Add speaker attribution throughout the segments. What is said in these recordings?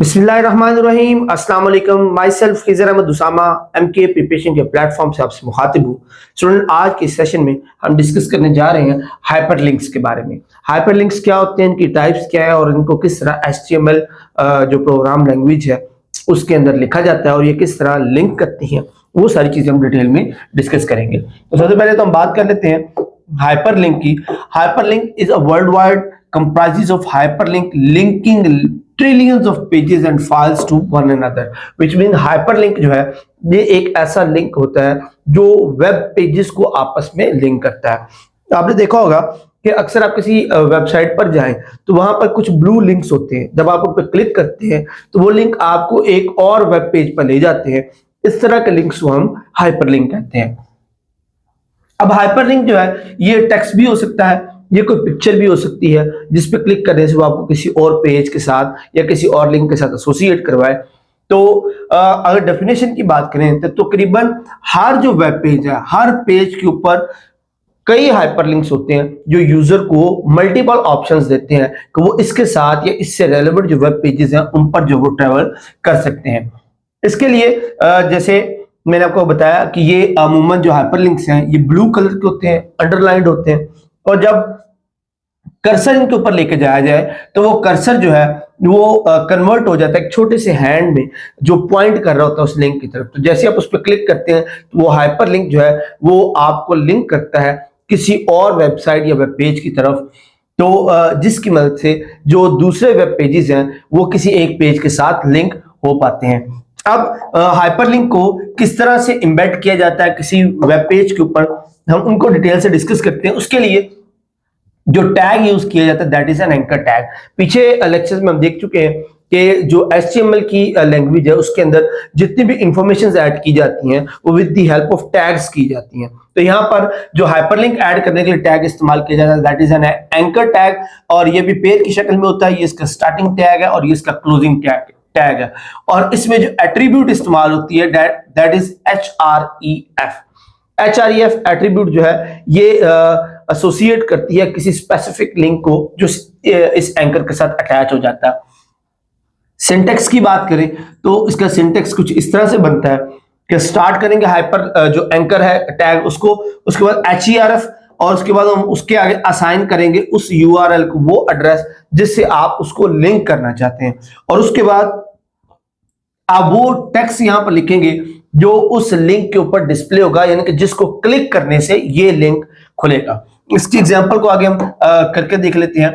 Speaker 1: बिस्मिल्लाहिर्रहमानिर्रहीम अस्सलाम वालेकुम। Myself Khizar Ahmed Usama MK preparation के प्लेटफॉर्म से आपसे मुखातिब हूँ। स्टूडेंट, आज के सेशन में हम डिस्कस करने जा रहे हैं हाइपरलिंक्स के बारे में। हाइपरलिंक्स क्या होते हैं, इनकी टाइप्स क्या है और इनको किस तरह HTML जो प्रोग्राम लैंग्वेज है उसके अंदर लिखा जाता है और ये किस तरह लिंक करती हैं, वो सारी चीज़ें हम डिटेल में डिस्कस करेंगे। तो सबसे पहले तो हम बात कर लेते हैं हाइपरलिंक की। Hyperlink is a world wide comprises of hyperlink linking trillions of pages and files to one another, which mean hyperlink जो है ये एक ऐसा लिंक होता है जो वेब पेजेस को आपस में लिंक करता है। आपने देखा होगा कि अक्सर आप किसी वेबसाइट पर जाएं तो वहां पर कुछ ब्लू लिंक्स होते हैं, जब आप उन पर क्लिक करते हैं तो वो लिंक आपको एक और वेब पेज पर ले जाते हैं। इस तरह के लिंक्स को हम हाइपरलिंक कहते हैं। अब हाइपरलिंक जो है ये टेक्स्ट भी हो सकता है, ये कोई पिक्चर भी हो सकती है जिस पे क्लिक करने से वो आपको किसी और पेज के साथ या किसी और लिंक के साथ एसोसिएट करवाए। तो अगर डेफिनेशन की बात करें तो तकरीबन हर जो वेब पेज है, हर पेज के ऊपर कई हाइपरलिंक्स होते हैं जो यूजर को मल्टीपल ऑप्शंस देते हैं कि वो इसके साथ या इससे रेलेवेंट जो वेब पेजेस हैं उन पर जो वो ट्रेवल कर सकते हैं। इसके लिए जैसे मैंने आपको बताया कि ये अमूमन जो हाइपरलिंक्स हैं ये ब्लू कलर के होते हैं, अंडरलाइंड होते हैं, और जब कर्सर इनके ऊपर लेके जाया जाए तो वो कर्सर जो है वो कन्वर्ट हो जाता है एक छोटे से हैंड में जो पॉइंट कर रहा होता है उस लिंक की तरफ। तो जैसे आप उस पर क्लिक करते हैं तो वो हाइपर लिंक जो है वो आपको लिंक करता है किसी और वेबसाइट या वेब पेज की तरफ, तो जिसकी मदद से जो दूसरे वेब पेजेस हैं वो किसी एक पेज के साथ लिंक हो पाते हैं। अब हाइपरलिंक को किस तरह से एम्बेड किया जाता है किसी वेब पेज के ऊपर, हम उनको डिटेल से डिस्कस करते हैं। उसके लिए जो टैग यूज किया जाता है that is an anchor tag. पीछे लेक्चर्स में हम देख चुके हैं कि जो HTML की लैंग्वेज है उसके अंदर जितनी भी इंफॉर्मेशन ऐड की जाती हैं वो with the help of tags की जाती हैं। तो यहाँ पर जो हाइपरलिंक ऐड करने के लिए टैग इस्तेमाल किया जाता है that is an anchor tag, और ये भी पेयर की शक्ल में होता है। ये इसका स्टार्टिंग टैग है और ये इसका क्लोजिंग टैग है, और इसमें जो एट्रीब्यूट इस्तेमाल होती है दैट इज href एट्रीब्यूट जो है ये एसोसिएट करती है किसी स्पेसिफिक लिंक को जो इस एंकर के साथ अटैच हो जाता है। सिंटेक्स की बात करें तो इसका सिंटेक्स कुछ इस तरह से बनता है कि स्टार्ट करेंगे हाइपर जो एंकर है टैग उसको, उसके बाद href, और उसके बाद हम उसके आगे असाइन करेंगे उस URL को, वो एड्रेस जिससे आप उसको लिंक करना चाहते हैं, और उसके बाद आप वो टेक्स्ट यहां पर लिखेंगे जो उस लिंक के ऊपर डिस्प्ले होगा, यानी कि जिसको क्लिक करने से ये लिंक खुलेगा। इसकी एग्जांपल को आगे हम करके देख लेते हैं।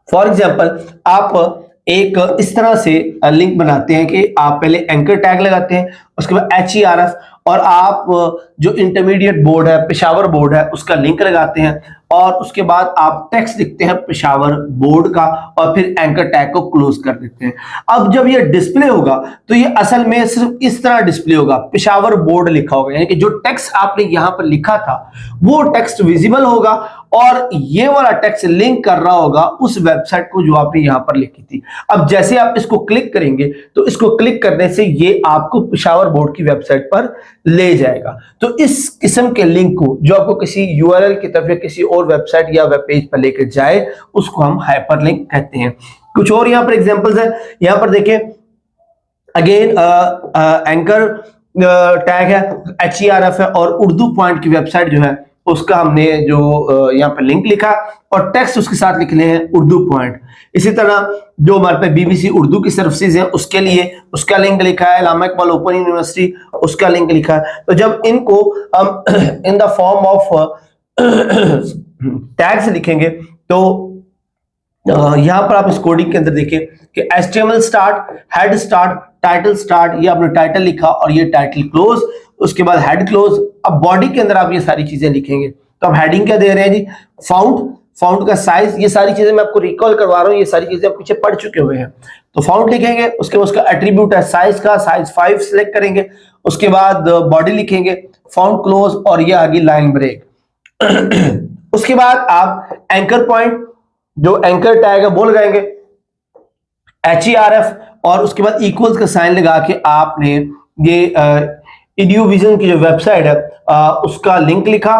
Speaker 1: फॉर एग्जांपल आप एक इस तरह से लिंक बनाते हैं कि आप पहले एंकर टैग लगाते हैं, उसके बाद href, और आप जो इंटरमीडिएट बोर्ड है, पेशावर बोर्ड है, उसका लिंक लगाते हैं, और उसके बाद आप टेक्स्ट लिखते हैं पेशावर बोर्ड का, और फिर एंकर टैग को क्लोज कर देते हैं। अब जब ये डिस्प्ले होगा तो ये असल में सिर्फ इस तरह डिस्प्ले होगा, पेशावर बोर्ड लिखा होगा, यानी कि जो टेक्स्ट आपने यहां पर लिखा था वो टेक्स्ट विजिबल होगा, और ये वाला टेक्स्ट लिंक कर रहा होगा उस वेबसाइट को जो आपने यहां पर लिखी थी। अब जैसे आप इसको क्लिक करेंगे तो इसको क्लिक करने से ये आपको पेशावर बोर्ड की वेबसाइट पर ले जाएगा। तो इस किस्म के लिंक को जो आपको किसी URL की तरफ या किसी और वेबसाइट या वेब पेज पर लेकर जाए उसको हम हाइपरलिंक कहते हैं। कुछ और यहां पर एग्जांपल्स है, यहां पर देखें अगेन एंकर टैग है, href है, और उर्दू पॉइंट की वेबसाइट जो है उसका हमने जो यहाँ पर लिंक लिखा और टेक्स्ट उसके साथ लिखने हैं उर्दू पॉइंट। इसी तरह जो हमारे पे BBC उर्दू की सर्विसेज है उसके लिए उसका लिंक लिखा है, इलामा इकबाल ओपन यूनिवर्सिटी उसका लिंक लिखा है। तो जब इनको हम in the form of tags लिखेंगे तो यहां पर आप इस कोडिंग के अंदर देखिए कि HTML start, head start, title start, ये आपने टाइटल लिखा और ये टाइटल क्लोज, उसके बाद हेड क्लोज। अब बॉडी के अंदर आप ये सारी चीजें लिखेंगे तो आप हेडिंग क्या दे रहे हैं जी, फाउंट का साइज, ये सारी चीजें मैं आपको रिकॉल करवा रहा हूं, ये सारी चीजें आप पीछे पढ़ चुके हुए हैं। तो फाउंट लिखेंगे, उसके बाद उसका एट्रीब्यूट है साइज का, साइज 5 सिलेक्ट करेंगे, उसके बाद बॉडी लिखेंगे, फाउंट क्लोज, और ये आगे लाइन ब्रेक। उसके बाद आप एंकर पॉइंट जो एंकर टैग है वो लगाएंगे, href, और उसके बाद इक्वल्स का साइन लगा के आपने ये EduVision की जो वेबसाइट है उसका लिंक लिखा,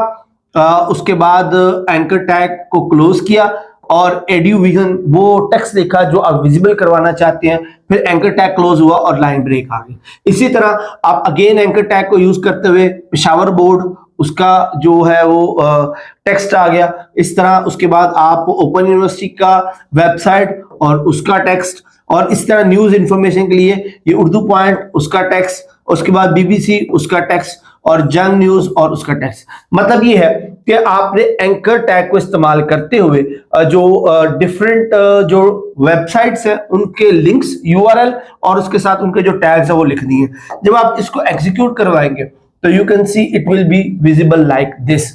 Speaker 1: उसके बाद एंकर टैग को क्लोज किया, और एड्यूविजन वो टेक्स्ट देखा जो आप विजिबल करवाना चाहते हैं, फिर एंकर टैग क्लोज हुआ और लाइन ब्रेक आ गई। इसी तरह आप अगेन एंकर टैग को यूज करते हुए पेशावर बोर्ड उसका जो है वो टेक्स्ट आ गया। इस तरह उसके बाद आप ओपन यूनिवर्सिटी का वेबसाइट और उसका टेक्स्ट, और इस तरह न्यूज इंफॉर्मेशन के लिए ये उर्दू पॉइंट उसका टेक्स्ट, उसके बाद बीबीसी उसका टेक्स्ट और जंग न्यूज और उसका टेक्स्ट। मतलब ये है कि आपने एंकर टैग को इस्तेमाल करते हुए जो डिफरेंट जो वेबसाइट्स हैं उनके लिंक्स, यूआरएल और उसके साथ उनके जो टैग्स है वो लिख दिए। जब आप इसको एग्जीक्यूट करवाएंगे तो you can see it will be visible like this.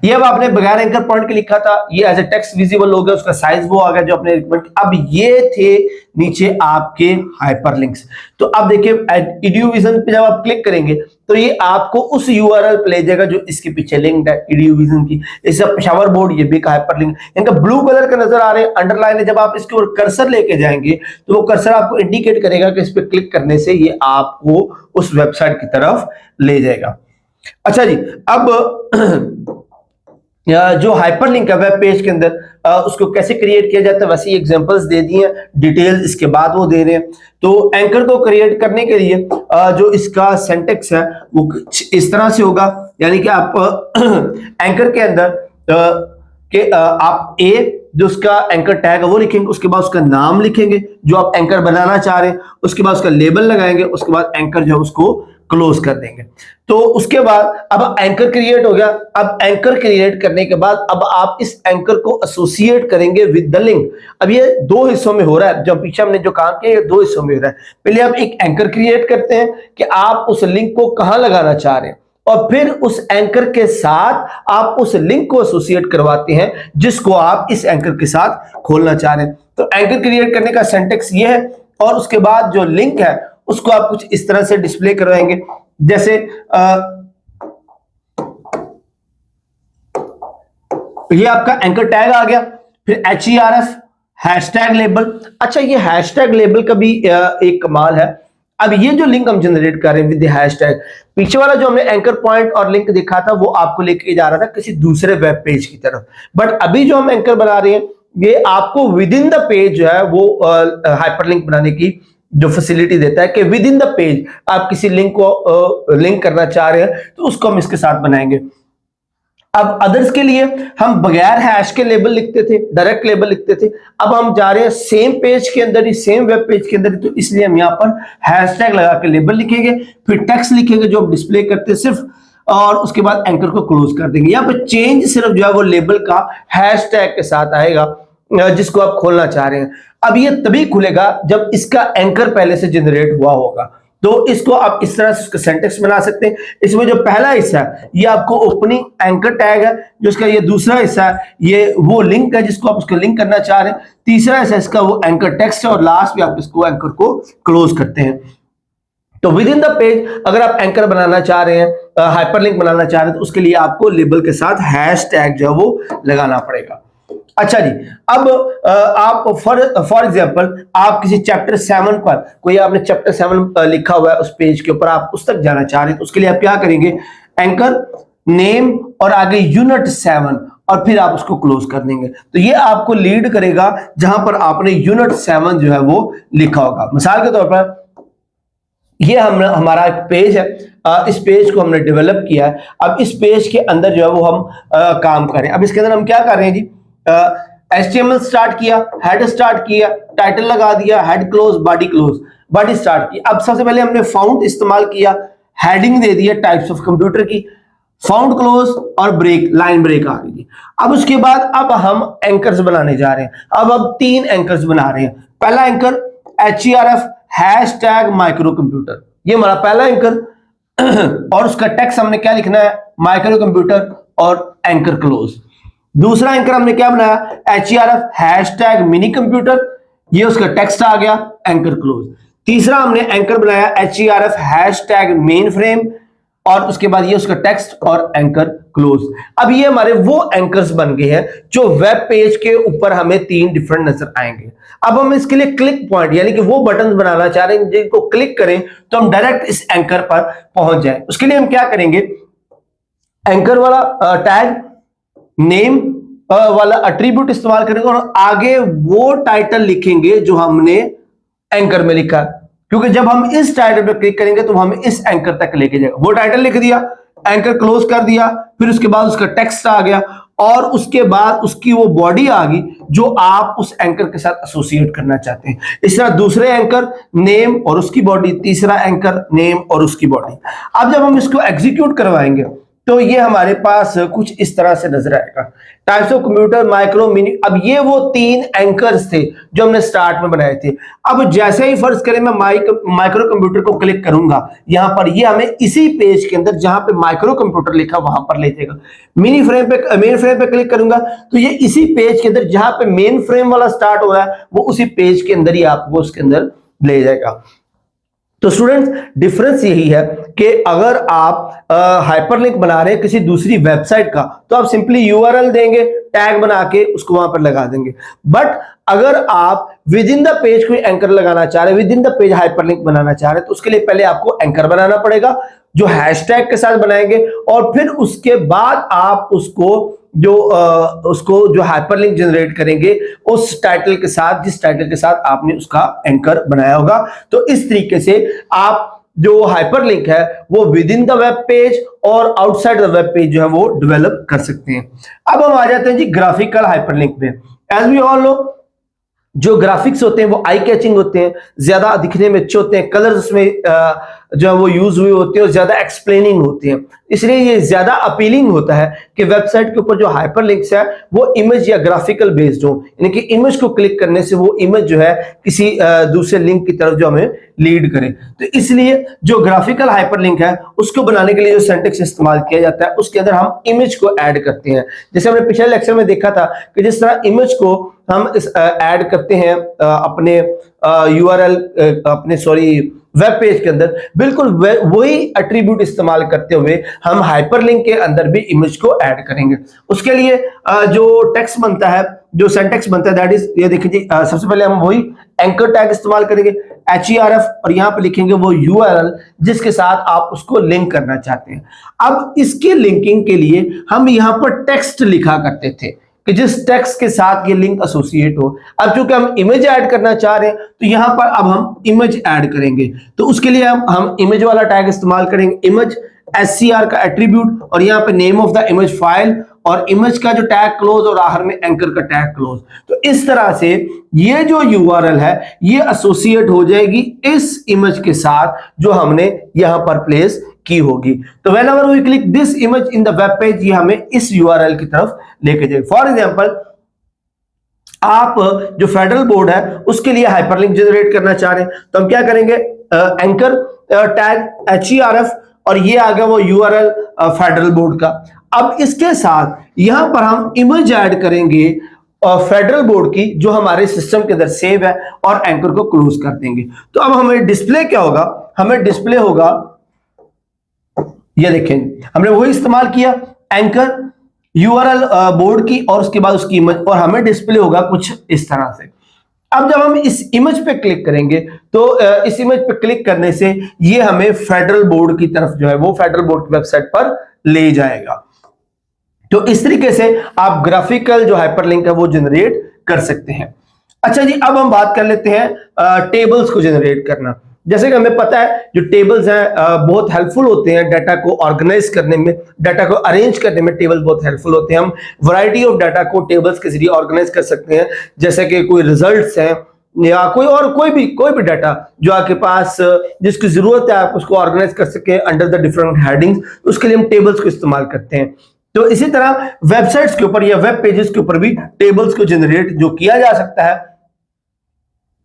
Speaker 1: ये अब आपने बगैर एंकर पॉइंट के लिखा था, ये एज ए टेक्स्ट विजिबल हो गया, उसका साइज वो आ गया जो आपने रिकमेंड। अब ये थे नीचे आपके हाइपरलिंक्स। तो अब देखिए एड्यूविजन पे जब आप क्लिक करेंगे तो ये आपको उस यूआरएल पे ले जाएगा जो इसके पीछे लिंक है एड्यूविजन की। इस पेशावर बोर्ड ये भी एक हाइपरलिंक, इनका ब्लू कलर का नजर आ रहे हैं अंडरलाइन है। जब आप इसके ऊपर कर्सर लेके जाएंगे तो वो कर्सर आपको इंडिकेट करेगा कि इस पे क्लिक करने से ये आपको उस वेबसाइट की तरफ ले जाएगा। अच्छा जी, अब जो हाइपरलिंक है वेब पेज के अंदर उसको कैसे क्रिएट किया जाता है वैसे एग्जांपल्स दे दिए, डिटेल इसके बाद वो दे रहे हैं। तो एंकर को क्रिएट करने के लिए जो इसका सिंटैक्स है वो इस तरह से होगा, यानी कि आप एंकर के अंदर आप जो उसका एंकर टैग है वो लिखेंगे, उसके बाद उसका नाम लिखेंगे जो आप एंकर बनाना चाह रहे हैं, उसके बाद उसका लेबल लगाएंगे, उसके बाद एंकर जो है उसको क्लोज कर देंगे। तो उसके बाद अब एंकर क्रिएट हो गया। अब एंकर क्रिएट करने के बाद अब आप इस एंकर को एसोसिएट करेंगे विद द लिंक। अब ये दो हिस्सों में हो रहा है, जब पीछे हमने जो काम किया ये दो हिस्सों में हो रहा है। पहले आप एक एंकर क्रिएट करते हैं कि आप उस लिंक को कहां लगाना चाह रहे हैं, और फिर उस एंकर के साथ आप उस लिंक को एसोसिएट करवाते हैं जिसको आप इस एंकर के साथ खोलना चाह रहे हैं। तो एंकर क्रिएट करने का सिंटैक्स ये है, और उसके बाद जो लिंक है उसको आप कुछ इस तरह से डिस्प्ले करवाएंगे, जैसे ये आपका एंकर टैग आ गया, फिर HERF हैशटैग लेबल। अच्छा, ये हैशटैग लेबल का भी एक कमाल है। अब ये जो लिंक हम जनरेट कर रहे हैं विद हैशटैग, पीछे वाला जो हमने एंकर पॉइंट और लिंक देखा था वो आपको लेके जा रहा था किसी दूसरे वेब पेज की तरफ, बट अभी जो हम एंकर बना रहे हैं ये आपको विद इन द पेज जो है वो हाइपरलिंक बनाने की जो फैसिलिटी देता है कि विद इन द पेज आप किसी लिंक को लिंक करना चाह रहे हैं तो उसको हम इसके साथ बनाएंगे। अब अदर्स के लिए हम बगैर हैश के लेबल लिखते थे, डायरेक्ट लेबल लिखते थे। अब हम जा रहे हैं सेम पेज के अंदर ही, सेम वेब पेज के अंदर ही, तो इसलिए हम यहाँ पर हैशटैग लगा के लेबल लिखेंगे, फिर टेक्स्ट लिखेंगे जो हम डिस्प्ले करते हैं सिर्फ, और उसके बाद एंकर को क्लोज कर देंगे। यहाँ पर चेंज सिर्फ जो है वो लेबल का हैशटैग के साथ आएगा जिसको आप खोलना चाह रहे हैं। अब ये तभी खुलेगा जब इसका एंकर पहले से जनरेट हुआ होगा। तो इसको आप इस तरह से सिंटैक्स बना सकते हैं। इसमें जो पहला हिस्सा है ये आपको ओपनिंग एंकर टैग है, जो इसका ये दूसरा हिस्सा है ये वो लिंक है जिसको आप उसको लिंक करना चाह रहे हैं, तीसरा हिस्सा इसका वो एंकर टेक्स्ट है, और लास्ट में आप इसको एंकर को क्लोज करते हैं। तो विद इन द पेज अगर आप एंकर बनाना चाह रहे हैं, हाइपरलिंक बनाना चाह रहे हैं, तो उसके लिए आपको लेबल के साथ हैश टैग जो है वो लगाना पड़ेगा। अच्छा जी, अब आप फॉर एग्जांपल आप किसी चैप्टर 7 पर, कोई आपने चैप्टर 7 लिखा हुआ है उस पेज के ऊपर, आप उस तक जाना चाह रहे हैं, तो उसके लिए आप क्या करेंगे, एंकर नेम और आगे यूनिट 7 और फिर आप उसको क्लोज कर देंगे। तो ये आपको लीड करेगा जहां पर आपने यूनिट 7 जो है वो लिखा होगा। मिसाल के तौर पर ये हमारा एक पेज है, इस पेज को हमने डेवलप किया है। अब इस पेज के अंदर जो है वो हम काम करें। अब इसके अंदर हम क्या कर रहे हैं जी, HTML स्टार्ट किया, हेड स्टार्ट किया, टाइटल लगा दिया, head close, body close, body start की। अब सबसे पहले हमने फाउंड इस्तेमाल किया, हेडिंग दे दिया टाइप्स ऑफ कंप्यूटर की, फाउंड क्लोज और ब्रेक, लाइन ब्रेक आ गई। अब उसके बाद अब हम एंकर्स बनाने जा रहे हैं। अब 3 एंकर्स बना रहे हैं। पहला anchor HERF hashtag micro computer, ये हमारा पहला एंकर और उसका टेक्स्ट हमने क्या लिखना है, माइक्रो कंप्यूटर और एंकर क्लोज। दूसरा एंकर हमने क्या बनाया, HERF हैशटैग मिनी कंप्यूटर, ये उसका टेक्स्ट आ गया, एंकर क्लोज। तीसरा हमने एंकर बनाया HERF हैशटैग मेन फ्रेम, और उसके बाद ये उसका टेक्स्ट और एंकर क्लोज। अब ये हमारे वो एंकर्स बन गए हैं जो वेब पेज के ऊपर हमें 3 डिफरेंट नजर आएंगे। अब हम इसके लिए क्लिक पॉइंट यानी कि वो बटन बनाना चाह रहे हैं जिनको क्लिक करें तो हम डायरेक्ट इस एंकर पर पहुंच जाए। उसके लिए हम क्या करेंगे, एंकर वाला टैग नेम वाला एट्रीब्यूट इस्तेमाल करेंगे और आगे वो टाइटल लिखेंगे जो हमने एंकर में लिखा, क्योंकि जब हम इस टाइटल पे क्लिक करेंगे तो हमें इस एंकर तक लेके जाएगा। वो टाइटल लिख दिया, एंकर क्लोज कर दिया, फिर उसके बाद उसका टेक्स्ट आ गया और उसके बाद उसकी वो बॉडी आ गई जो आप उस एंकर के साथ एसोसिएट करना चाहते हैं। इस तरह दूसरे एंकर नेम और उसकी बॉडी, तीसरा एंकर नेम और उसकी बॉडी। अब जब हम इसको एग्जीक्यूट करवाएंगे तो ये हमारे पास कुछ इस तरह से नजर आएगा। Types of computer, micro, mini. अब ये वो 3 एंकर्स थे जो हमने स्टार्ट में बनाए थे। अब जैसे ही फर्ज करें मैं माइक्रो कंप्यूटर को क्लिक करूंगा, यहां पर ये हमें इसी पेज के अंदर जहां पे माइक्रो कंप्यूटर लिखा वहां पर ले जाएगा। मेन फ्रेम पे क्लिक करूंगा तो ये इसी पेज के अंदर जहां पे मेन फ्रेम वाला स्टार्ट हो रहा है वो उसी पेज के अंदर ही आपको उसके अंदर ले जाएगा। तो स्टूडेंट्स, डिफरेंस यही है कि अगर आप हाइपरलिंक बना रहे हैं किसी दूसरी वेबसाइट का तो आप सिंपली यूआरएल देंगे, टैग बना के उसको वहां पर लगा देंगे। बट अगर आप विद इन द पेज कोई एंकर लगाना चाह रहे हैं, within the page hyperlink बनाना चाह रहे हैं, तो उसके लिए पहले आपको एंकर बनाना पड़ेगा जो हैशटैग के साथ बनाएंगे और फिर उसके बाद आप उसको हाइपरलिंक जनरेट करेंगे उस टाइटल के साथ, जिस टाइटल के साथ आपने उसका एंकर बनाया होगा। तो इस तरीके से आप जो हाइपरलिंक है वो with in the web page और आउटसाइड द वेब पेज जो है वो डेवलप कर सकते हैं। अब हम आ जाते हैं जी ग्राफिकल हाइपरलिंक में। एज वी ऑल नो, जो ग्राफिक्स होते हैं वो आई कैचिंग होते हैं, ज्यादा दिखने में अच्छे होते हैं, कलर्स उसमें जो है वो यूज हुए होते हैं और ज्यादा एक्सप्लेनिंग होते हैं, इसलिए ये ज्यादा अपीलिंग होता है कि वेबसाइट के ऊपर जो हाइपरलिंक्स है वो इमेज या ग्राफिकल बेस्ड हो, यानी कि इमेज को क्लिक करने से वो इमेज जो है किसी दूसरे लिंक की तरफ जो हमें लीड करे। तो इसलिए जो ग्राफिकल हाइपरलिंक है उसको बनाने के लिए जो सिंटैक्स इस्तेमाल किया जाता है उसके अंदर हम इमेज को ऐड करते हैं। जैसे हमने पिछले लेक्चर में देखा था कि जिस तरह इमेज को हम ऐड करते हैं अपने यूआरएल वेब पेज के अंदर, बिल्कुल वही एट्रीब्यूट इस्तेमाल करते हुए हम हाइपरलिंक के अंदर भी इमेज को ऐड करेंगे। उसके लिए जो टेक्स्ट बनता है, जो सिंटैक्स बनता है, दैट इज, ये देखिए जी, सबसे पहले हम वही एंकर टैग इस्तेमाल करेंगे HERF और यहां पे लिखेंगे वो URL जिसके साथ आप उसको लिंक करना चाहते हैं। अब इसके लिंकिंग के लिए हम यहां पर टेक्स्ट लिखा करते थे कि जिस टेक्स्ट के साथ ये लिंक एसोसिएट हो। अब चूंकि हम इमेज ऐड करना चाह रहे हैं तो यहां पर अब हम इमेज ऐड करेंगे, तो उसके लिए हम इमेज वाला टैग इस्तेमाल करेंगे, इमेज SCR का एट्रीब्यूट और यहां पे name of the image file और इमेज का जो टैग क्लोज और आखिर में एंकर का टैग क्लोज। तो इस तरह से ये जो URL है ये एसोसिएट हो जाएगी इस इमेज के साथ जो हमने यहां पर प्लेस की होगी। तो whenever we click this image in the web page, ये हमें इस URL की तरफ लेके जाएगा। फॉर एग्जांपल, आप जो फेडरल बोर्ड है उसके लिए हाइपरलिंक जनरेट करना चाह रहे हैं तो हम क्या करेंगे, एंकर टैग HERF और ये आ गया वो URL फेडरल बोर्ड का। अब इसके साथ यहां पर हम इमेज ऐड करेंगे फेडरल बोर्ड की जो हमारे सिस्टम के अंदर सेव है और एंकर को क्लोज कर देंगे। तो अब हमें डिस्प्ले क्या होगा, हमें डिस्प्ले होगा, ये देखें हमने वही इस्तेमाल किया एंकर URL बोर्ड की और उसके बाद उसकी इमेज, और हमें डिस्प्ले होगा कुछ इस तरह से। अब जब हम इस इमेज पे क्लिक करेंगे तो इस इमेज पे क्लिक करने से ये हमें फेडरल बोर्ड की तरफ जो है वो फेडरल बोर्ड की वेबसाइट पर ले जाएगा। तो इस तरीके से आप ग्राफिकल जो हाइपरलिंक है वो जनरेट कर सकते हैं। अच्छा जी, अब हम बात कर लेते हैं टेबल्स को जनरेट करना। जैसे कि हमें पता है जो टेबल्स हैं बहुत हेल्पफुल होते हैं डाटा को ऑर्गेनाइज करने में, डाटा को अरेंज करने में टेबल बहुत हेल्पफुल होते हैं। हम वैरायटी ऑफ डाटा को टेबल्स के जरिए ऑर्गेनाइज कर सकते हैं, जैसे कि कोई रिजल्ट्स हैं या कोई भी डाटा जो आपके पास जिसकी जरूरत है आप उसको ऑर्गेनाइज कर सके अंडर द डिफरेंट हेडिंग्स, उसके लिए हम टेबल्स को इस्तेमाल करते हैं। तो इसी तरह वेबसाइट्स के ऊपर या वेब पेजेस के ऊपर भी टेबल्स को जनरेट जो किया जा सकता है,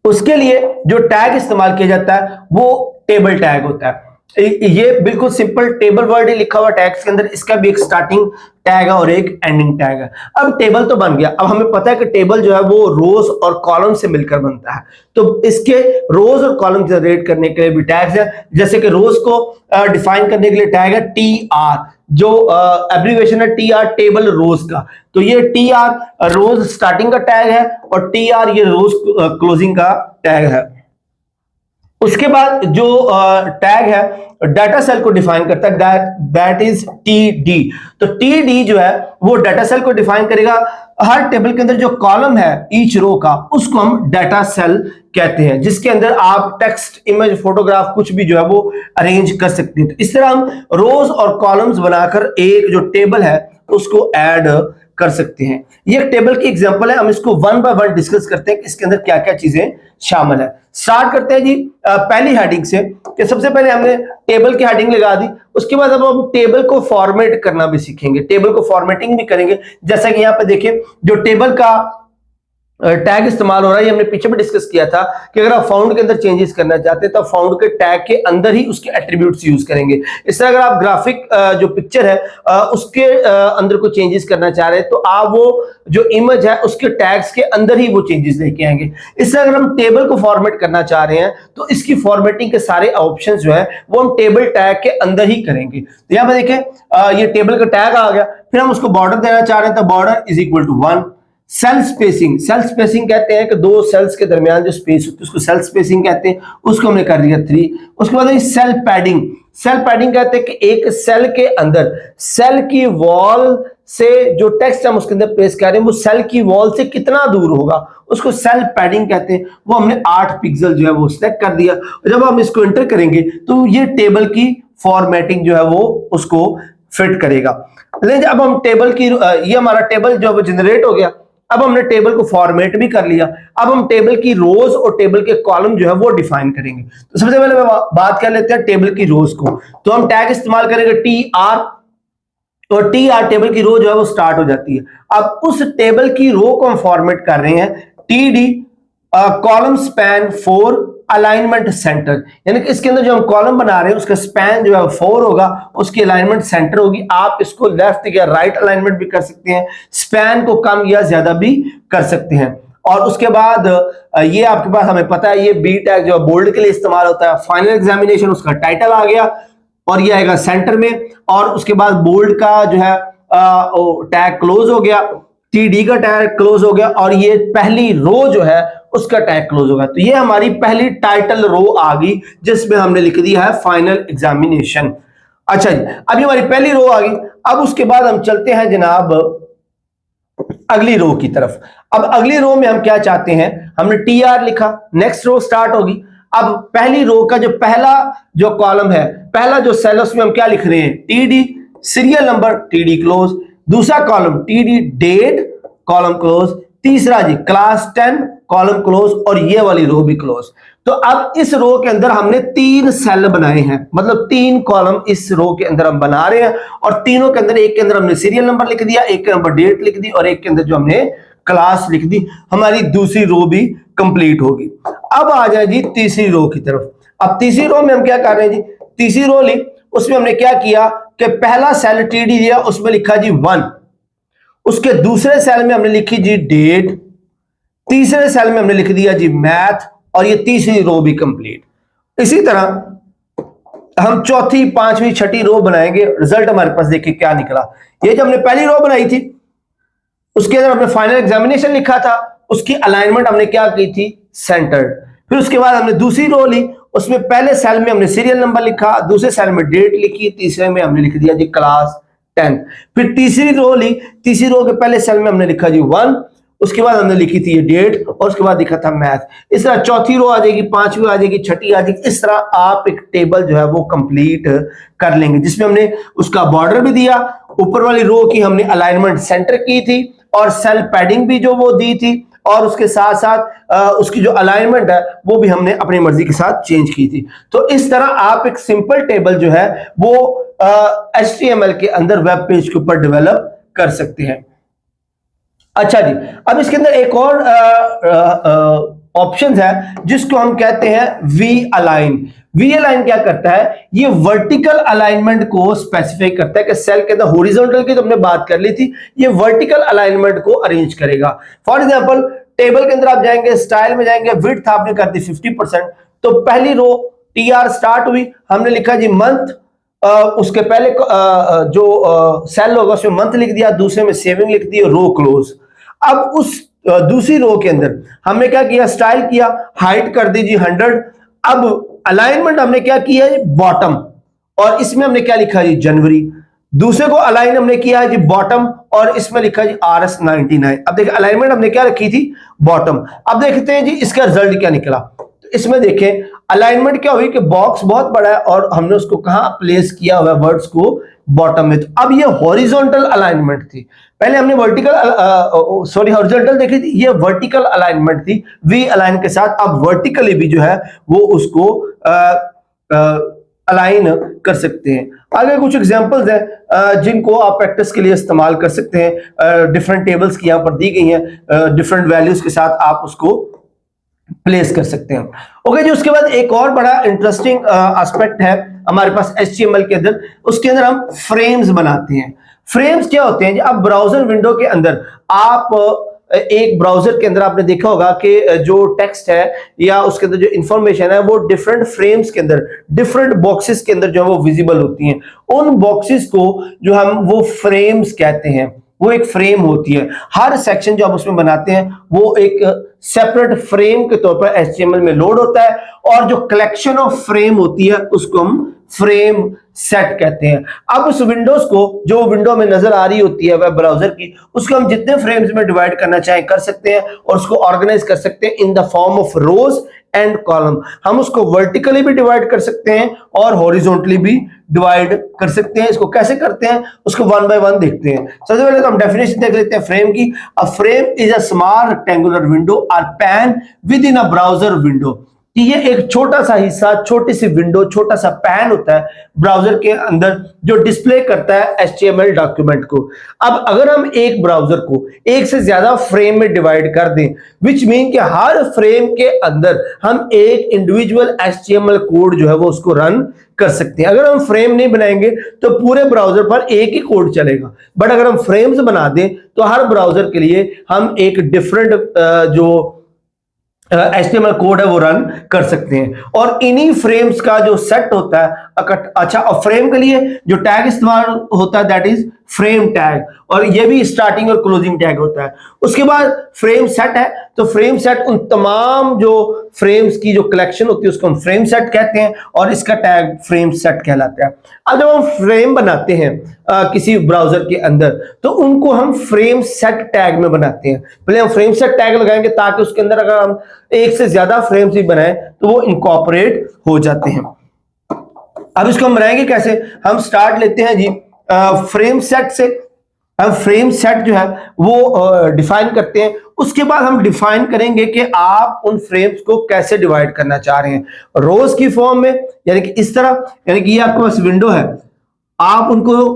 Speaker 1: उसके लिए जो टैग इस्तेमाल किया जाता है वो टेबल टैग होता है। ये बिल्कुल सिंपल टेबल वर्ड ही लिखा हुआ टैग्स के अंदर, इसका भी एक स्टार्टिंग टैग है और एक एंडिंग टैग है। अब टेबल तो बन गया, अब हमें पता है कि टेबल जो है वो रोज और कॉलम से मिलकर बनता है, तो इसके रोज और कॉलम जनरेट करने के लिए भी टैग्स है। जैसे कि रोज को डिफाइन करने के लिए टैग है TR, जो एब्रीविएशन है TR टेबल रोज का, तो ये TR रोज स्टार्टिंग का टैग है और TR ये रोज क्लोजिंग का टैग है। उसके बाद जो टैग है डाटा सेल को डिफाइन करता है, दैट इज टीडी। तो टीडी जो है वो डाटा सेल को डिफाइन करेगा। हर टेबल के अंदर जो कॉलम है ईच रो का, उसको हम डाटा सेल कहते हैं, जिसके अंदर आप टेक्स्ट, इमेज, फोटोग्राफ कुछ भी जो है वो अरेंज कर सकते हैं। तो इस तरह हम रोज और कॉलम्स बनाकर एक जो टेबल है उसको ऐड कर सकते हैं। ये एक टेबल की एग्जांपल है, हम इसको वन बाय वन डिस्कस करते हैं कि इसके अंदर क्या क्या चीजें शामिल है। स्टार्ट करते हैं जी पहली हेडिंग से, कि सबसे पहले हमने टेबल की हेडिंग लगा दी। उसके बाद अब हम टेबल को फॉर्मेट करना भी सीखेंगे, टेबल को फॉर्मेटिंग भी करेंगे। जैसा कि यहाँ पे देखिए जो टेबल का टैग इस्तेमाल हो रहा है, ये हमने पीछे भी डिस्कस किया था कि अगर आप फाउंड के अंदर चेंजेस करना चाहते हैं तो फाउंड के टैग के अंदर ही उसके एट्रीब्यूट्स यूज करेंगे। इस तरह अगर आप ग्राफिक जो पिक्चर है उसके अंदर को चेंजेस करना चाह रहे हैं तो आप वो जो इमेज है उसके टैग्स के अंदर ही वो चेंजेस लेके आएंगे। इस तरह अगर हम टेबल को फॉर्मेट करना चाह रहे हैं तो इसकी फॉर्मेटिंग के सारे ऑप्शन जो है वो हम टेबल टैग के अंदर ही करेंगे। तो यहाँ पे देखें ये टेबल का टैग आ गया, फिर हम उसको बॉर्डर देना चाह रहे हैं तो border is equal to 1। Cell spacing, cell spacing कहते हैं कि दो सेल्स के दरमियान जो स्पेस होती है उसको सेल स्पेसिंग कहते हैं, उसको हमने कर दिया 3। उसके बाद सेल पैडिंग, सेल पैडिंग कहते हैं कि एक सेल के अंदर सेल की वॉल से जो टेक्स्ट हम उसके अंदर पेस्ट कर रहे हैं वो सेल की वॉल से कितना दूर होगा, उसको सेल पैडिंग कहते हैं। वो हमने 8 पिक्सल जो है वो सिलेक्ट कर दिया। जब हम इसको एंटर करेंगे तो ये टेबल की फॉर्मेटिंग जो है वो उसको फिट करेगा। लेकिन अब हम टेबल की ये हमारा टेबल जो है वो जनरेट हो गया। अब हमने टेबल को फॉर्मेट भी कर लिया। अब हम टेबल की रोज और टेबल के कॉलम जो है वो डिफाइन करेंगे। तो सबसे पहले बात कर लेते हैं टेबल की रोज को। तो हम टैग इस्तेमाल करेंगे TR, और TR टेबल की रो जो है वो स्टार्ट हो जाती है। अब उस टेबल की रो को हम फॉर्मेट कर रहे हैं TD, column span 4, alignment centre, यानी कि इसके अंदर जो हम कॉलम बना रहे हैं उसका स्पैन जो है 4 होगा, उसकी अलाइनमेंट सेंटर होगी। आप इसको लेफ्ट या राइट अलाइनमेंट भी कर सकते हैं, स्पैन को कम या ज्यादा भी कर सकते हैं। और उसके बाद ये आपके पास हमें पता है ये बी टैग जो बोल्ड के लिए इस्तेमाल होता है। फाइनल एग्जामिनेशन उसका टाइटल आ गया और ये आएगा सेंटर में, और उसके बाद बोल्ड का जो है टैग क्लोज हो गया, TD का टैग क्लोज हो गया, और ये पहली रो जो है उसका टैग क्लोज होगा। तो ये हमारी पहली टाइटल रो आ गई जिसमें हमने लिख दिया है फाइनल एग्जामिनेशन। अच्छा जी, अभी हमारी पहली रो आ गई। अब उसके बाद हम चलते हैं जनाब अगली रो की तरफ। अब अगली रो में हम क्या चाहते हैं, हमने TR लिखा, नेक्स्ट रो स्टार्ट होगी। अब पहली रो का जो पहला जो कॉलम है, पहला जो सेल, उसमें हम क्या लिख रहे हैं, TD serial number, TD close. दूसरा column TD date, column close. तीसरा जी क्लास 10, कॉलम क्लोज, और ये वाली रो भी क्लोज। तो अब इस रो के अंदर हमने 3 सेल बनाए हैं, मतलब 3 कॉलम इस रो के अंदर हम बना रहे हैं, और तीनों के अंदर एक के अंदर हमने सीरियल नंबर लिख दिया, एक के नंबर डेट लिख दी, और एक के अंदर जो हमने क्लास लिख दी। हमारी दूसरी रो भी कंप्लीट होगी। अब आ जाए जी तीसरी रो की तरफ। अब तीसरी रो में हम क्या कर रहे हैं जी, तीसरी रो ली, उसमें हमने क्या किया कि पहला सेल TD दिया, उसमें लिखा जी 1। उसके दूसरे सेल में हमने लिखी जी डेट, तीसरे सेल में हमने लिख दिया जी मैथ, और ये तीसरी रो भी कंप्लीट। इसी तरह हम चौथी, पांचवी, छठी रो बनाएंगे। रिजल्ट हमारे पास देखिए क्या निकला। ये जो हमने पहली रो बनाई थी उसके अंदर हमने फाइनल एग्जामिनेशन लिखा था, उसकी अलाइनमेंट हमने क्या की थी, सेंटर्ड। फिर उसके बाद हमने दूसरी रो ली, उसमें पहले सेल में हमने सीरियल नंबर लिखा, दूसरे सेल में डेट लिखी, तीसरे में हमने लिख दिया जी क्लास 10। फिर तीसरी रो ली, तीसरी रो के पहले सेल में हमने लिखा जी 1, उसके बाद हमने लिखी थी ये डेट, और उसके बाद लिखा था मैथ। इस तरह चौथी रो आ जाएगी, पांचवी आ जाएगी, छठी आ जाएगी। इस तरह आप एक टेबल जो है वो कंप्लीट कर लेंगे, जिसमें हमने उसका बॉर्डर भी दिया, ऊपर वाली रो की हमने अलाइनमेंट सेंटर की थी, और सेल पैडिंग भी जो वो दी थी, और उसके साथ साथ उसकी जो अलाइनमेंट है वो भी हमने अपनी मर्जी के साथ चेंज की थी। तो इस तरह आप एक सिंपल टेबल जो है वो HTML के अंदर वेब पेज के ऊपर डेवलप कर सकते हैं। अच्छा जी, अब इसके अंदर एक और ऑप्शन है जिसको हम कहते हैं वी अलाइन। वी अलाइन क्या करता है, ये वर्टिकल अलाइनमेंट को स्पेसिफाई करता है कि सेल के अंदर हॉरिजॉन्टल की तो हमने बात कर ली थी, ये वर्टिकल अलाइनमेंट को अरेंज करेगा। फॉर एग्जांपल टेबल के अंदर आप जाएंगे, स्टाइल में जाएंगे, विड्थ आपने कर दी 50%। तो पहली रो TR स्टार्ट हुई, हमने लिखा जी मंथ, उसके पहले जो सेल होगा उसमें मंथ लिख दिया, दूसरे में सेविंग लिख दी, रो क्लोज। अब उस दूसरी रो के अंदर हमने क्या किया, स्टाइल किया, हाइट कर दी जी 100। अब अलाइनमेंट हमने क्या किया है, बॉटम, और इसमें हमने क्या लिखा है, जनवरी। दूसरे को अलाइन हमने किया है जी बॉटम, और इसमें लिखा है जी RS99। अब देखिए अलाइनमेंट हमने क्या रखी थी, बॉटम। अब देखते हैं जी इसका रिजल्ट क्या निकला। तो इसमें देखें अलाइनमेंट क्या हुई कि बॉक्स बहुत बड़ा है और हमने उसको कहां प्लेस किया हुआ है, वर्ड्स को बॉटम में। तो अब ये हॉरिजॉन्टल अलाइनमेंट थी, पहले हमने हॉरिजॉन्टल देखी थी, ये वर्टिकल अलाइनमेंट थी वी अलाइन के साथ। अब वर्टिकली भी जो है वो उसको अलाइन कर सकते हैं। आगे कुछ एग्जांपल्स हैं जिनको आप प्रैक्टिस के लिए इस्तेमाल कर सकते हैं। डिफरेंट टेबल्स की यहां पर दी गई हैं, डिफरेंट वैल्यूज के साथ आप उसको प्लेस कर सकते हैं। ओके जी, उसके बाद एक और बड़ा इंटरेस्टिंग एस्पेक्ट है हमारे पास HTML के अंदर, उसके अंदर हम फ्रेम्स बनाते हैं। फ्रेम्स क्या होते हैं जी, अब ब्राउजर विंडो के अंदर आप एक ब्राउजर के अंदर आपने देखा होगा कि जो टेक्स्ट है या उसके अंदर जो इंफॉर्मेशन है वो डिफरेंट फ्रेम्स के अंदर, डिफरेंट बॉक्सेस के अंदर जो है वो विजिबल होती हैं। उन बॉक्सेस को जो हम वो फ्रेम्स कहते हैं, वो एक फ्रेम होती है। हर सेक्शन जो आप उसमें बनाते हैं वो एक सेपरेट फ्रेम के तौर पर HTML में लोड होता है, और जो कलेक्शन ऑफ फ्रेम होती है उसको हम फ्रेम सेट कहते हैं। अब उस विंडोज को, जो विंडो में नजर आ रही होती है वेब ब्राउजर की, उसको हम जितने फ्रेम्स में डिवाइड करना चाहें कर सकते हैं, और उसको ऑर्गेनाइज कर सकते हैं in the form of rose and column. हम उसको वर्टिकली भी डिवाइड कर सकते हैं और हॉरिजॉन्टली भी डिवाइड कर सकते हैं। इसको कैसे करते हैं उसको वन बाय वन देखते हैं। सबसे पहले तो हम डेफिनेशन देख लेते हैं फ्रेम की। A frame is a small rectangular window और pane within a browser window. कि ये एक छोटा सा हिस्सा, छोटी सी विंडो, छोटा सा पैन होता है ब्राउजर के अंदर जो डिस्प्ले करता है HTML डॉक्यूमेंट को। अब अगर हम एक ब्राउजर को एक से ज्यादा फ्रेम में डिवाइड कर दें, विच मीन कि हर फ्रेम के अंदर हम एक इंडिविजुअल HTML कोड जो है वो उसको रन कर सकते हैं। अगर हम फ्रेम नहीं बनाएंगे तो पूरे ब्राउजर पर एक ही कोड चलेगा, बट अगर हम फ्रेम्स बना दें तो हर ब्राउजर के लिए हम एक डिफरेंट जो HTML कोड है वो रन कर सकते हैं। और इन्हीं फ्रेम्स का जो सेट होता है, अच्छा, और फ्रेम के लिए जो टैग इस्तेमाल होता है दैट इज फ्रेम टैग, और ये भी स्टार्टिंग और क्लोजिंग टैग होता है। उसके बाद फ्रेम सेट है, तो फ्रेम सेट उन तमाम जो फ्रेम्स की जो कलेक्शन होती है उसको हम फ्रेम सेट कहते हैं, और इसका टैग फ्रेम सेट कहलाता है। अब जब हम फ्रेम बनाते हैं किसी ब्राउजर के अंदर, तो उनको हम फ्रेम सेट टैग में बनाते हैं। पहले हम फ्रेम सेट टैग लगाएंगे ताकि उसके अंदर अगर हम एक से ज्यादा फ्रेम्स भी बनाएं तो वो इनकॉर्पोरेट हो जाते हैं। अब इसको हम बनाएंगे कैसे, हम स्टार्ट लेते हैं जी फ्रेम सेट से। हम फ्रेम सेट जो है वो डिफाइन करते हैं। उसके बाद हम डिफाइन करेंगे कि आप उन फ्रेम्स को कैसे डिवाइड करना चाह रहे हैं, रोज की फॉर्म में, यानी कि इस तरह, यानी कि ये आपके पास विंडो है, आप उनको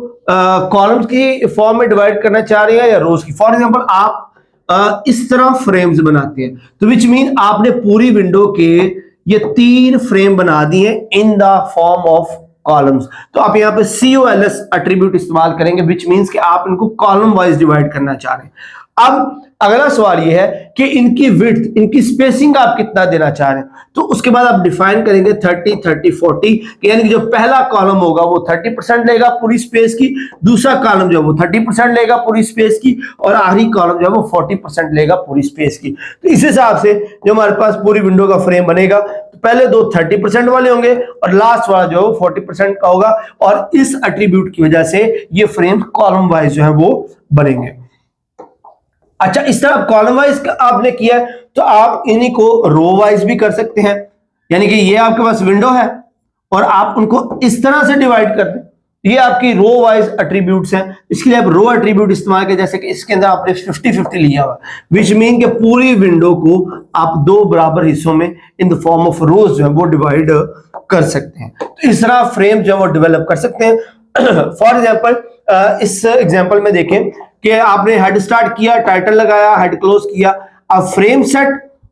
Speaker 1: कॉलम्स की फॉर्म में डिवाइड करना चाह रहे हैं या रोज की। फॉर एग्जांपल आप इस तरह फ्रेम्स बनाते हैं, तो विच मीन आपने पूरी विंडो के ये 3 फ्रेम बना दिए in the form of columns. तो आप यहाँ पे COLS एट्रीब्यूट इस्तेमाल करेंगे, विच मीन्स कि आप इनको कॉलम वाइज डिवाइड करना चाह रहे हैं। अब अगला सवाल ये है कि इनकी विड्थ, इनकी स्पेसिंग आप कितना देना चाह रहे हैं। तो उसके बाद आप डिफाइन करेंगे 30 30 40, यानी कि जो पहला कॉलम होगा वो 30% लेगा पूरी स्पेस की, दूसरा कॉलम जो है वो 30% लेगा पूरी स्पेस की, और आखिरी कॉलम जो है वो 40% लेगा पूरी स्पेस की। तो इस हिसाब से जो हमारे पास पूरी विंडो का फ्रेम बनेगा, तो पहले दो 30% वाले होंगे और लास्ट वाला जो है वो 40% का होगा, और इस एट्रीब्यूट की वजह से ये फ्रेम कॉलम वाइज जो है वो बनेंगे। अच्छा, इस तरह कॉलम वाइज आपने किया तो आप इन्हीं को रो वाइज भी कर सकते हैं, यानी कि ये आपके पास विंडो है और आप उनको इस तरह से डिवाइड कर दें, ये आपकी रो वाइज एट्रीब्यूट्स हैं। इसके लिए आप रो एट्रीब्यूट इस्तेमाल करें, जैसे कि इसके अंदर आपने 50-50 लिया हुआ, विच मीन कि पूरी विंडो को आप 2 बराबर हिस्सों में इन द फॉर्म ऑफ रोज जो है वो डिवाइड कर सकते हैं। तो इस तरह फ्रेम जो है वो डेवलप कर सकते हैं। फॉर एग्जाम्पल इस एग्जाम्पल में देखें कि आपने हेड स्टार्ट किया, टाइटल लगाया, हेड क्लोज किया, अब फ्रेम सेट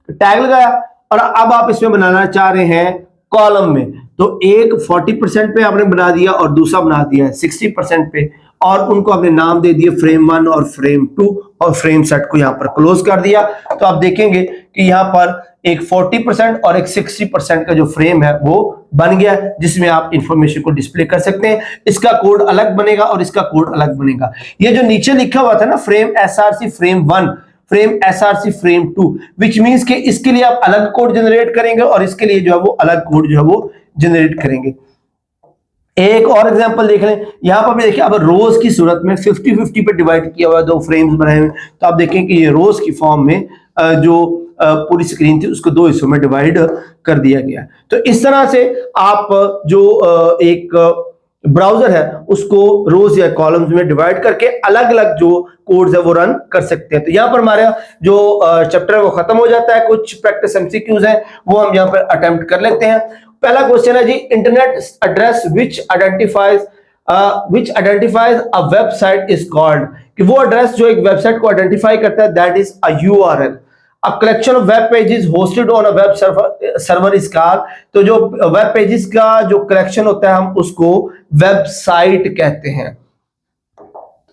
Speaker 1: टैग लगाया, और अब आप इसमें बनाना चाह रहे हैं कॉलम में। तो एक 40% पे आपने बना दिया और दूसरा बना दिया है 60% पे, और उनको आपने नाम दे दिए फ्रेम 1 और फ्रेम 2, और फ्रेम सेट को यहां पर क्लोज कर दिया। तो आप देखेंगे कि यहां पर एक 40% और एक 60% का जो फ्रेम है वो बन गया, जिसमें आप इंफॉर्मेशन को डिस्प्ले कर सकते हैं। इसका कोड अलग बनेगा और इसका कोड अलग बनेगा। ये जो नीचे लिखा हुआ था ना frame SRC frame 1, frame SRC frame 2, which means कि इसके लिए आप अलग कोड जनरेट करेंगे और इसके लिए जो है वो अलग कोड जो है वो जनरेट करेंगे। एक और एग्जांपल देख लें, यहां पर भी देखिए अब रोज की सूरत में 50-50 पे डिवाइड किया हुआ है, दो फ्रेम्स बनाए हुए, तो आप देखें कि ये रोज की फॉर्म में जो पूरी स्क्रीन थी उसको दो हिस्सों में डिवाइड कर दिया गया। तो इस तरह से आप जो एक ब्राउजर है उसको रोज या कॉलम्स में डिवाइड करके अलग अलग जो कोड्स है वो रन कर सकते हैं। तो यहाँ पर हमारा जो चैप्टर है वो खत्म हो जाता है। कुछ प्रैक्टिस एमसीक्यूज हैं वो हम यहाँ पर अटेम्प्ट कर लेते हैं। पहला क्वेश्चन है जी, internet address which identifies a website is called, कि वो एड्रेस जो एक वेबसाइट को आइडेंटिफाई करता है, that is a URL. A collection of web pages hosted on a web server is called, तो जो वेब पेजेस का जो कलेक्शन होता है हम उसको वेबसाइट कहते हैं।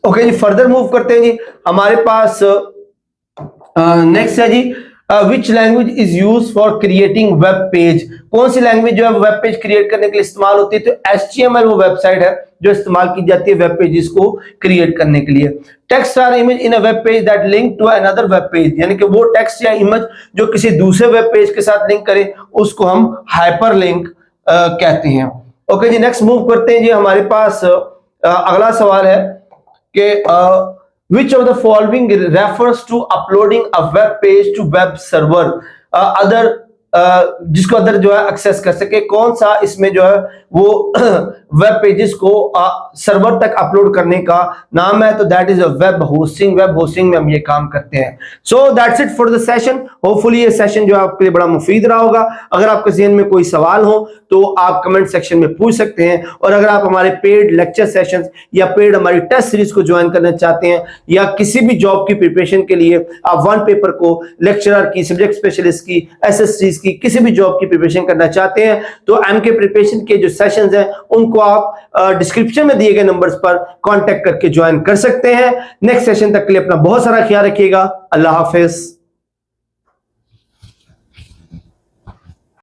Speaker 1: ओके जी, फर्दर मूव करते हैं जी। हमारे पास नेक्स्ट है जी, which language is use for creating web page, कौन सी लैंग्वेज जो है वेब पेज क्रिएट करने के लिए इस्तेमाल होती है, तो HTML वो वेबसाइट है जो इस्तेमाल की जाती है वेब पेजेस को क्रिएट करने के लिए। टेक्स्ट और image in a web page that link to another web page, यानी कि वो टेक्स्ट या इमेज जो किसी दूसरे वेब पेज के साथ लिंक करे उसको हम हाइपरलिंक कहते हैं। ओके जी, नेक्स्ट मूव करते हैं जी। हमारे पास अगला सवाल है कि which of the following refers to uploading a web page to web server, other जिसको अदर जो है एक्सेस कर सके, कौन सा इसमें जो है वो वेब पेजेस को सर्वर तक अपलोड करने का नाम है, तो that is a web hosting. Web hosting में हम ये काम करते हैं। So that's it for the session. Hopefully ये सेशन जो है आपके लिए बड़ा मुफीद रहा होगा। अगर आपके ज़हन में कोई सवाल हो तो आप कमेंट सेक्शन में पूछ सकते हैं, और अगर आप हमारे पेड लेक्चर सेशंस या पेड हमारी टेस्ट सीरीज को ज्वाइन करना चाहते हैं या किसी भी जॉब की प्रिपरेशन के लिए आप वन पेपर को लेक्चरर की, सब्जेक्ट स्पेशलिस्ट की, SSCs की, किसी भी जॉब की प्रिपरेशन करना चाहते हैं, तो MK प्रिपरेशन के जो सेशंस हैं उनको आप डिस्क्रिप्शन में दिए गए नंबर्स पर कांटेक्ट करके ज्वाइन कर सकते हैं। नेक्स्ट सेशन तक के लिए अपना बहुत सारा ख्याल रखिएगा। अल्लाह हाफिज।